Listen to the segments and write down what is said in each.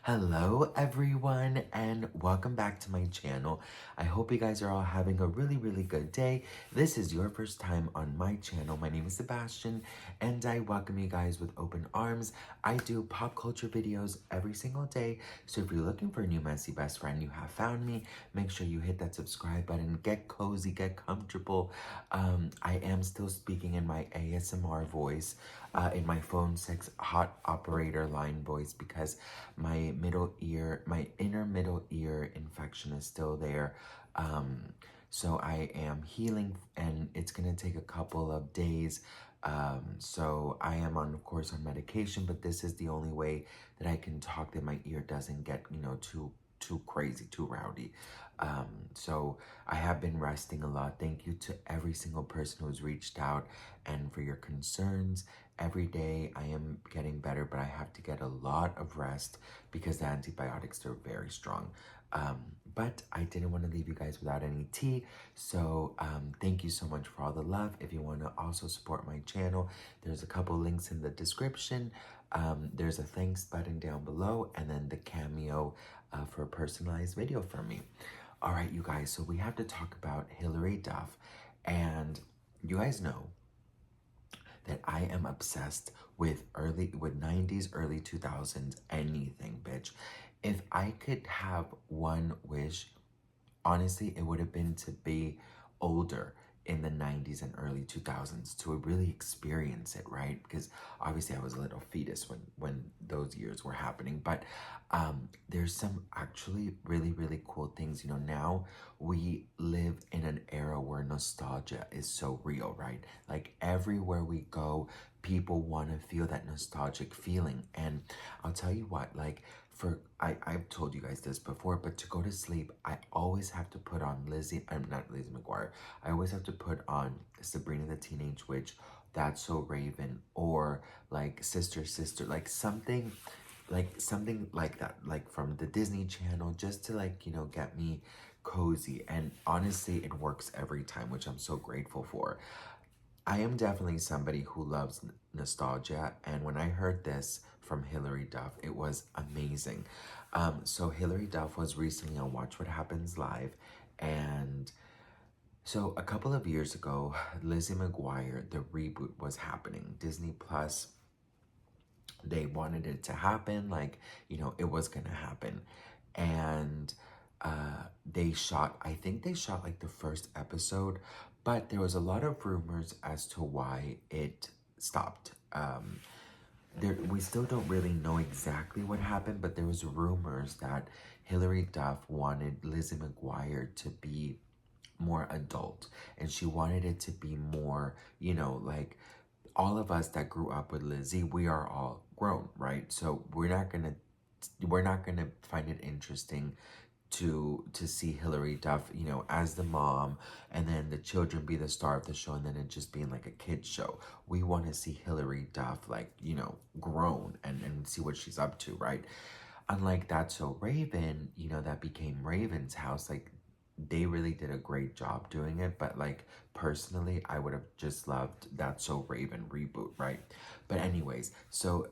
Hello everyone and welcome back to my channel. I hope you guys are all having a really good day. This is your first time on my channel. My name is Sebastian and I welcome you guys with open arms. I do pop culture videos every single day, so if you're looking for a new messy best friend, you have found me. Make sure you hit that subscribe button, get cozy, get comfortable. I am still speaking in my ASMR voice, in my phone 6 hot operator line voice, because my inner middle ear infection is still there. So I am healing and it's gonna take a couple of days. So I am of course on medication, but this is the only way that I can talk that my ear doesn't get, too crazy, too rowdy. So I have been resting a lot. Thank you to every single person who's reached out and for your concerns. Every day I am getting better, but I have to get a lot of rest because the antibiotics are very strong. But I didn't want to leave you guys without any tea. So thank you so much for all the love. If you want to also support my channel, there's a couple links in the description. There's a thanks button down below and then the cameo for a personalized video from me. All right, you guys, so we have to talk about Hilary Duff. And you guys know that I am obsessed with 90s, early 2000s, anything, bitch. If I could have one wish, honestly, it would have been to be older in the 90s and early 2000s to really experience it, right? Because obviously I was a little fetus when those years were happening, but there's some actually really cool things. Now we live in an era where nostalgia is so real, right? Like everywhere we go, people want to feel that nostalgic feeling. And I'll tell you what, like I've told you guys this before, but to go to sleep, I always have to put on I'm not Lizzie McGuire. I always have to put on Sabrina the Teenage Witch, That's So Raven, or like Sister, like something like that, like from the Disney Channel, just to get me cozy. And honestly, it works every time, which I'm so grateful for. I am definitely somebody who loves nostalgia, and when I heard this from Hilary Duff, it was amazing. So Hilary Duff was recently on Watch What Happens Live, and so a couple of years ago, Lizzie McGuire, the reboot was happening. Disney Plus, they wanted it to happen, it was gonna happen. And I think they shot like the first episode, but there was a lot of rumors as to why it stopped. We still don't really know exactly what happened, but there was rumors that Hilary Duff wanted Lizzie McGuire to be more adult, and she wanted it to be more, like all of us that grew up with Lizzie, we are all grown, right? So we're not gonna find it interesting to see Hilary Duff, as the mom, and then the children be the star of the show, and then it just being like a kid's show. We want to see Hilary Duff, grown and see what she's up to, right? Unlike That's So Raven, that became Raven's House, they really did a great job doing it, but personally, I would have just loved That's So Raven reboot, right? But anyways, so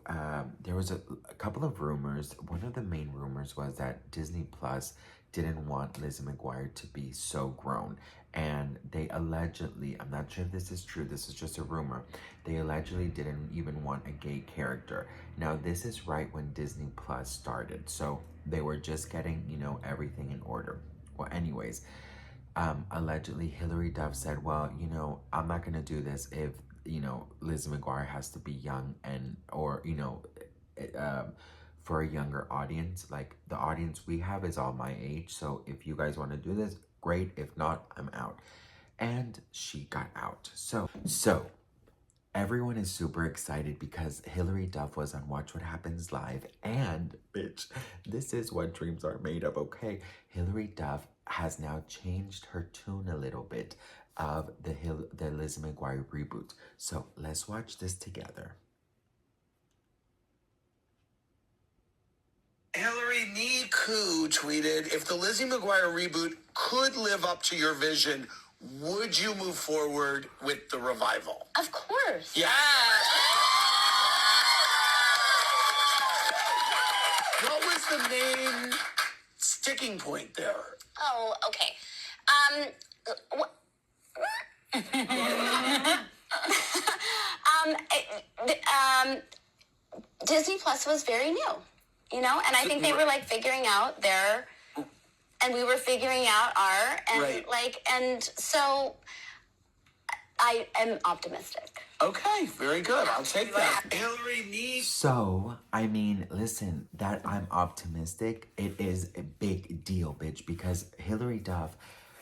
there was a couple of rumors. One of the main rumors was that Disney Plus didn't want Lizzie McGuire to be so grown, and they allegedly, I'm not sure if this is true, this is just a rumor, they allegedly didn't even want a gay character. Now this is right when Disney Plus started, so they were just getting, everything in order. Well, anyways, allegedly Hilary Duff said, well, I'm not going to do this if, Lizzie McGuire has to be young or, for a younger audience. Like the audience we have is all my age. So if you guys want to do this, great. If not, I'm out. And she got out. So everyone is super excited because Hilary Duff was on Watch What Happens Live, and bitch, this is what dreams are made of, okay? Hilary Duff has now changed her tune a little bit of the Lizzie McGuire reboot. So let's watch this together. Hilary Niku tweeted, if the Lizzie McGuire reboot could live up to your vision, would you move forward with the revival? Of course. Yeah. What was the main sticking point there? Oh, okay. Disney Plus was very new, you know, and I think they were like figuring out their, and we were figuring out our, and Right. and so I am optimistic. Okay, very good. I'll take that. Hilary needs. So, I mean, listen, that I'm optimistic, it is a big deal, bitch, because Hilary Duff,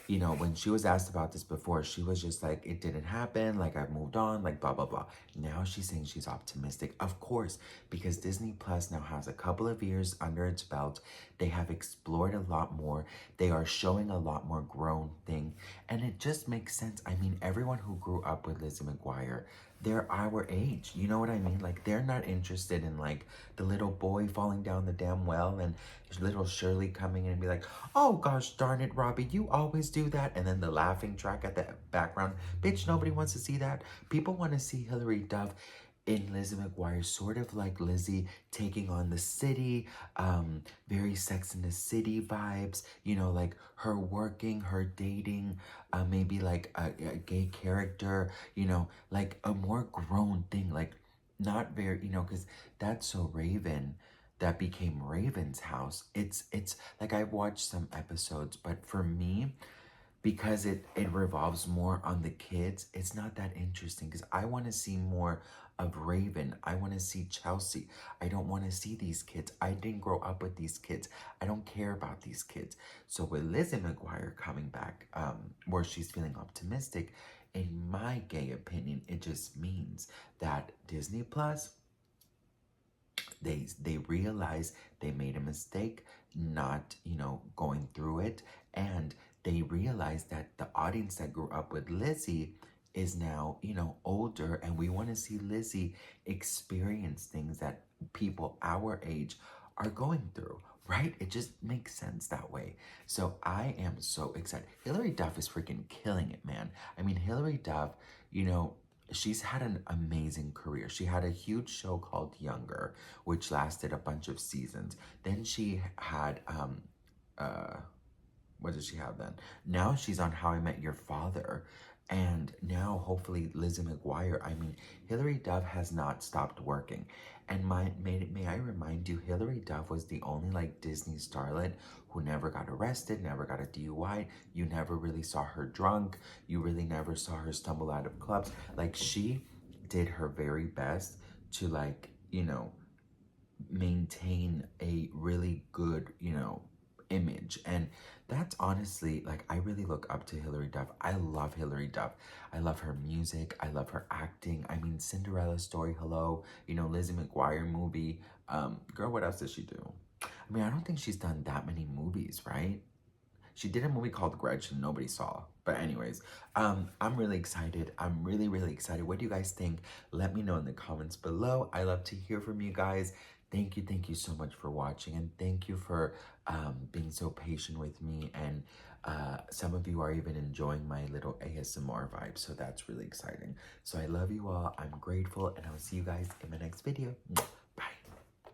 you know, when she was asked about this before, she was just like, it didn't happen, like, I've moved on, like, blah, blah, blah. Now she's saying she's optimistic, of course, because Disney Plus now has a couple of years under its belt. They have explored a lot more. They are showing a lot more grown thing, and it just makes sense. I mean, everyone who grew up with Lizzie McGuire, they're our age, you know what I mean? Like, they're not interested in, like, the little boy falling down the damn well and little Shirley coming in and be like, oh gosh darn it, Robbie, you always do that. And then the laughing track at the background. Bitch, nobody wants to see that. People want to see Hilary Duff in Lizzie McGuire, sort of like Lizzie taking on the city, very Sex in the City vibes, you know, like her working, her dating, maybe like a gay character, you know, like a more grown thing, like not very, you know, because that's so Raven, that became Raven's house. It's like I've watched some episodes, but for me, because it revolves more on the kids, it's not that interesting because I want to see more of Raven. I want to see Chelsea. I don't want to see these kids. I didn't grow up with these kids. I don't care about these kids. So with Lizzie McGuire coming back, where she's feeling optimistic, in my gay opinion, it just means that Disney Plus, they realize they made a mistake not, you know, going through it, and they realize that the audience that grew up with Lizzie is now, you know, older, and we want to see Lizzie experience things that people our age are going through, right? It just makes sense that way. So I am so excited. Hilary Duff is freaking killing it, man. I mean, Hilary Duff, you know, she's had an amazing career. She had a huge show called Younger, which lasted a bunch of seasons. Then she had what did she have then? Now she's on How I Met Your Father. And now, hopefully, Lizzie McGuire. I mean, Hilary Duff has not stopped working. And may I remind you, Hilary Duff was the only, like, Disney starlet who never got arrested, never got a DUI. You never really saw her drunk. You really never saw her stumble out of clubs. Like, she did her very best to, like, you know, maintain a really good, you know, image. And that's honestly, like, I really look up to Hilary Duff. I love Hilary Duff. I love her music. I love her acting. I mean, Cinderella story, hello, you know, Lizzie McGuire movie. Girl, what else does she do? I mean, I don't think she's done that many movies, right? She did a movie called Grudge and nobody saw. But anyways, I'm really excited. I'm really, really excited. What do you guys think? Let me know in the comments below. I love to hear from you guys. Thank you so much for watching, and thank you for being so patient with me, and some of you are even enjoying my little ASMR vibe, so that's really exciting. So I love you all, I'm grateful, and I'll see you guys in my next video.